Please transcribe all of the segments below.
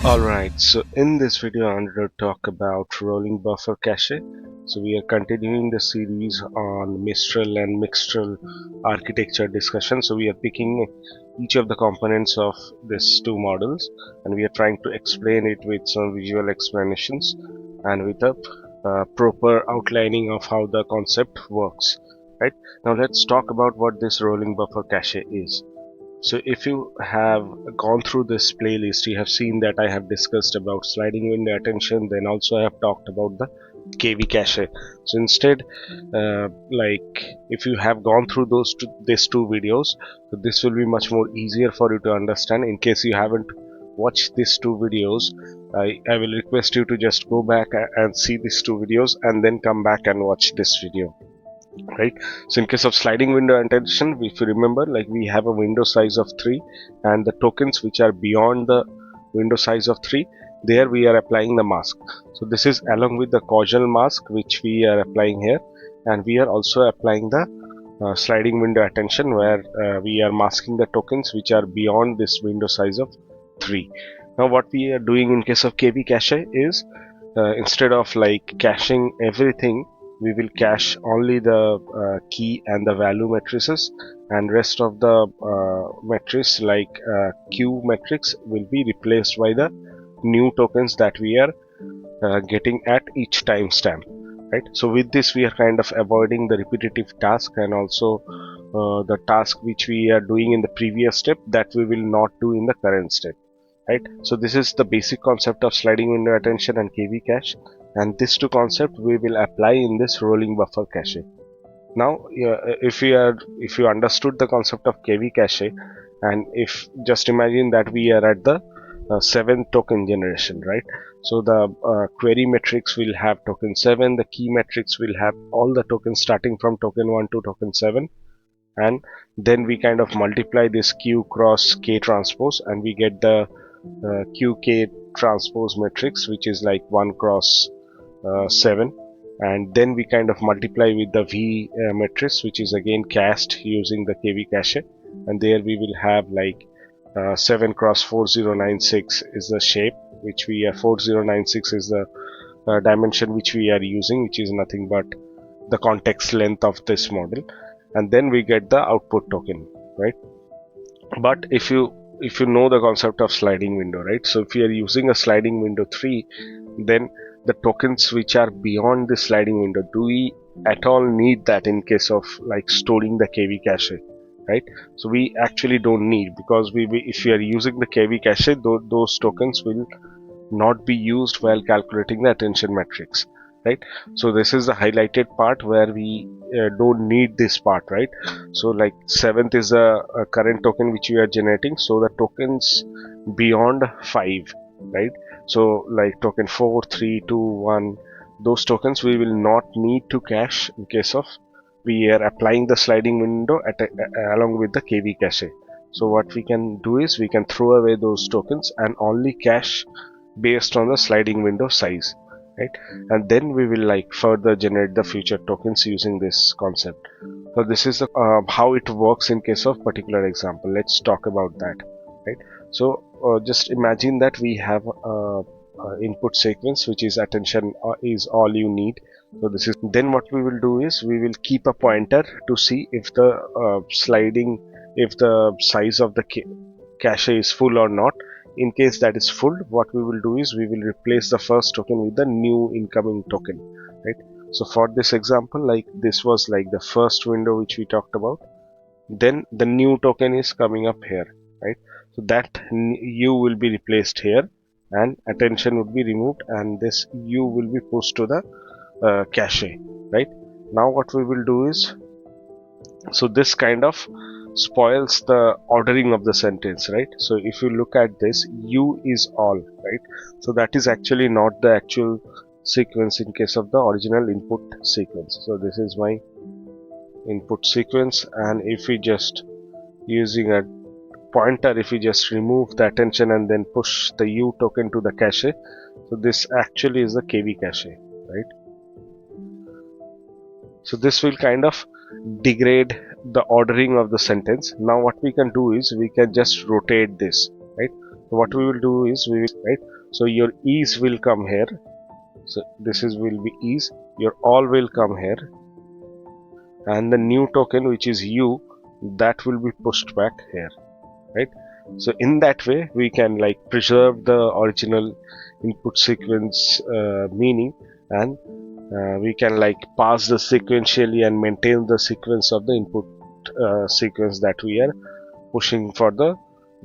Alright, so in this video I'm going to talk about rolling buffer cache. So we are continuing the series on Mistral and Mixtral architecture discussion. So we are picking each of the components of these two models and we are trying to explain it with some visual explanations and with a proper outlining of how the concept works. Right, now let's talk about what this rolling buffer cache is. So if you have gone through this playlist, you have seen that I have discussed about sliding window attention, then also I have talked about the KV cache. So instead, if you have gone through these two videos, so this will be much more easier for you to understand. In case you haven't watched these two videos, I will request you to just go back and see these two videos and then come back and watch this video. Right, so in case of sliding window attention, if you remember, like we have a window size of 3 and the tokens which are beyond the window size of 3, there we are applying the mask. So this is along with the causal mask which we are applying here, and we are also applying the sliding window attention where we are masking the tokens which are beyond this window size of 3. Now what we are doing in case of KB cache is, instead of like caching everything, we will cache only the key and the value matrices, and rest of the matrix like Q matrix will be replaced by the new tokens that we are getting at each timestamp. Right, so with this we are kind of avoiding the repetitive task and also the task which we are doing in the previous step that we will not do in the current step. Right, so this is the basic concept of sliding window attention and KV cache, and these two concepts we will apply in this rolling buffer cache. Now if you understood the concept of KV cache, and if just imagine that we are at the 7th token generation, right? So the query matrix will have token 7, the key matrix will have all the tokens starting from token 1 to token 7, and then we kind of multiply this Q cross K transpose and we get the QK transpose matrix, which is like 1 cross 7, and then we kind of multiply with the V matrix, which is again cast using the KV cache, and there we will have like 7 cross 4096 is the shape which we are 4096 is the dimension which we are using, which is nothing but the context length of this model, and then we get the output token, right? But if you know the concept of sliding window, right? So if you are using a sliding window 3, then the tokens which are beyond the sliding window, do we at all need that in case of like storing the KV cache, right? So we actually don't need, because if we are using the KV cache, those tokens will not be used while calculating the attention matrix, right? So this is the highlighted part where we don't need this part, right? So like 7th is a current token which we are generating, so the tokens beyond 5, right? So like token 4, 3, 2, 1, those tokens we will not need to cache in case of we are applying the sliding window along with the KV cache. So what we can do is we can throw away those tokens and only cache based on the sliding window size, right? And then we will like further generate the future tokens using this concept. So this is how it works in case of particular example. Let's talk about that, right? So just imagine that we have input sequence which is attention is all you need. So this is, then what we will do is we will keep a pointer to see if the if the size of the cache is full or not. In case that is full, what we will do is we will replace the first token with the new incoming token, right? So for this example, like this was like the first window which we talked about, then the new token is coming up here, right? So that U will be replaced here and attention would be removed, and this U will be pushed to the cache, right? Now what we will do is, so this kind of spoils the ordering of the sentence, right? So if you look at this, U is all, right? So that is actually not the actual sequence in case of the original input sequence. So this is my input sequence, and if we just using a pointer, if we just remove the attention and then push the U token to the cache, so this actually is the KV cache, right? So this will kind of degrade the ordering of the sentence. Now what we can do is we can just rotate this, right? So what we will do is we will, right, so your ease will come here, so this is will be ease, your all will come here, and the new token, which is u, that will be pushed back here, right? So in that way we can like preserve the original input sequence meaning, and we can like pass the sequentially and maintain the sequence of the input sequence that we are pushing for the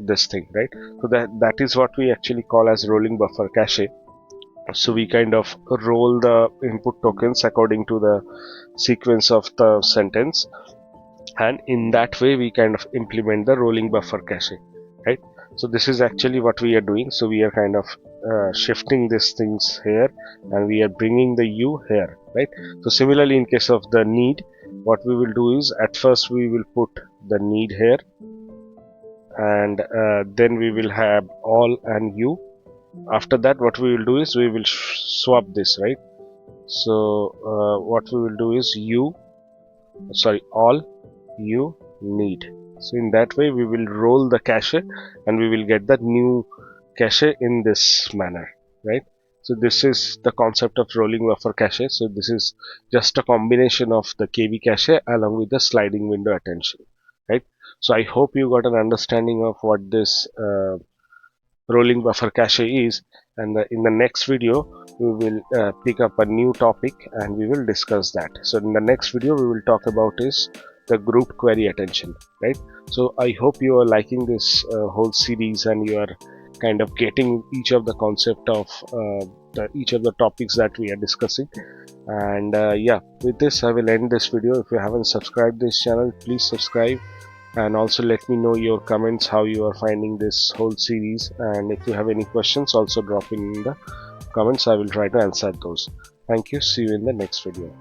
this thing, right? So that is what we actually call as rolling buffer cache. So we kind of roll the input tokens according to the sequence of the sentence, and in that way we kind of implement the rolling buffer cache, right? So this is actually what we are doing. So we are kind of shifting these things here, and we are bringing the u here, right? So similarly, in case of the need, what we will do is at first we will put the need here, and then we will have all and u. After that, what we will do is we will swap this, right? So what we will do is all you need. So in that way we will roll the cache, and we will get the new cache in this manner, right? So this is the concept of rolling buffer cache. So this is just a combination of the KB cache along with the sliding window attention, right? So I hope you got an understanding of what this rolling buffer cache is, and in the next video we will pick up a new topic and we will discuss that. So in the next video we will talk about is the group query attention, right? So I hope you are liking this whole series, and you are kind of getting each of the concept of each of the topics that we are discussing. And yeah, with this I will end this video. If you haven't subscribed this channel, please subscribe, and also let me know your comments how you are finding this whole series, and if you have any questions also drop in the comments. I will try to answer those. Thank you. See you in the next video.